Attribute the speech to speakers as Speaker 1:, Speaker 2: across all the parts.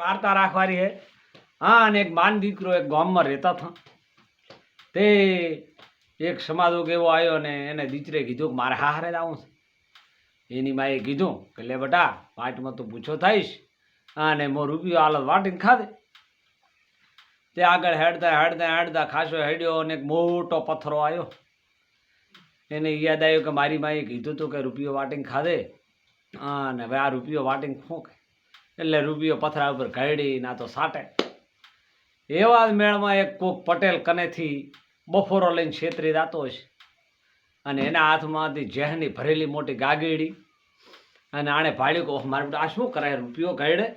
Speaker 1: વાર્તા રાખવાની હે। हाँ અને એક બાન દીકરો એક ગામમાં રહેતા હતા। તે એક સમાજોગ એવો આવ્યો ને એને દીકરે કીધું કે મારે હારે જ આવું છે। એની માએ કીધું કે લે બેટા વાટમાં તું પૂછો થઈશ અને મો રૂપિયો હાલત વાટીને ખાધે। તે આગળ હેડતા હેડતા હેડતા ખાસો હેડ્યો અને એક મોટો પથ્થરો આવ્યો। એને યાદ આવ્યું કે મારી માએ કીધું હતું કે રૂપિયો વાટીને ખાધે અને હવે આ રૂપિયો વાટીને ફૂંકે એટલે રૂપિયો પથરા ઉપર ઘડી ના તો સાટે। એવા જ મેળમાં એક કોક પટેલ કનેથી બફોરો લઈને છેતરી જતો હશે અને એના હાથમાંથી ઝેહની ભરેલી મોટી ગાગેડી અને આણે ભાડ્યું કે મારે બેટા આ શું કરાય રૂપિયો ઘડે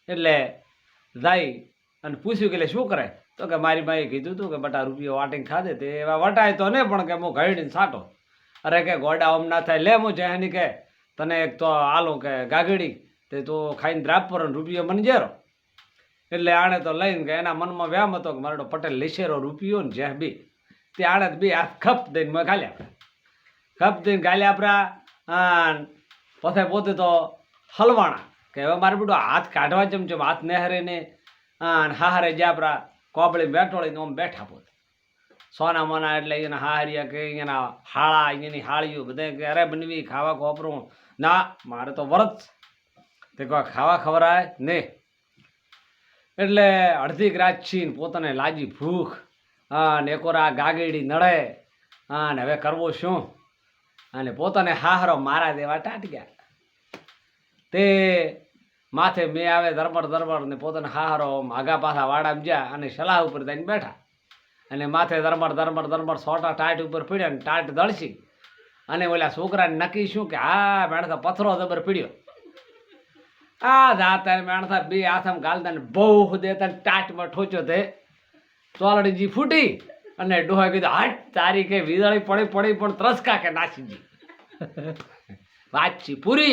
Speaker 1: એટલે જાય અને પૂછ્યું કે શું કરાય તો કે મારી માએ કીધું હતું કે બટા રૂપિયો વાટીને ખાધે તે એવા વટાય તો નહીં પણ કે હું ઘડીને સાટો। અરે કે ગોડા ઓમ ના થાય લે હું ઝેહની કે તને એક તો આલું કે ગાગેડી તે તો ખાઈને દ્રાપ પર રૂપિયો મને જેરો એટલે આણે તો લઈને કે એના મનમાં વ્યામ હતો કે મારો પટેલ લીસેરો રૂપિયો ને જેહ બી તે આણે બી હાથ ખપ દઈને મેં ગાલ્યા ખપ દઈને ગાલ્યા આપણા પછી પોતે તો હલવાણા કે હવે મારે બધું હાથ કાઢવા ચમચમ હાથ નેહરીને હારે જ્યાં આપણા કોબળી બેઠોળીને આમ બેઠા પોતે સોના મોના એટલે એના હાહરિયા કે એના હાળા એની હાળીઓ બધા કે અરે બનવી ખાવા ખોપરું ના મારે તો વરત તે કોઈ ખાવા ખવરાય ને એટલે અડધી રાત છીન પોતાને લાગી ભૂખ અને એકોરા ગાગેડી નડે અને હવે કરવો શું અને પોતાને હાહરો મારા દેવા ટાટ ગયા। તે માથે મેં આવે ધરમર ધરમર ને પોતાને હાહરો આગા પાછા વાડામાં જ્યાં અને સલાહ ઉપર થઈને બેઠા અને માથે ધરમર ધરમર ધરમર સોટા ટાટ ઉપર પીડ્યા ને ટાટ દળસી અને ઓલા છોકરાને નક્કી શું કે હા મેણતા પથરો જબર પીડ્યો આ જાતા મેણતા બે હાથમ ગાલતા ને બહુ દેતા ટાટમાં ઠોચ્યો તે ચોલડીજી ફૂટી અને ડોહા કીધું હાટ તારી કે વીજળી પડી પડી પણ ત્રસકા કે નાસીજી વાતચી પૂરી।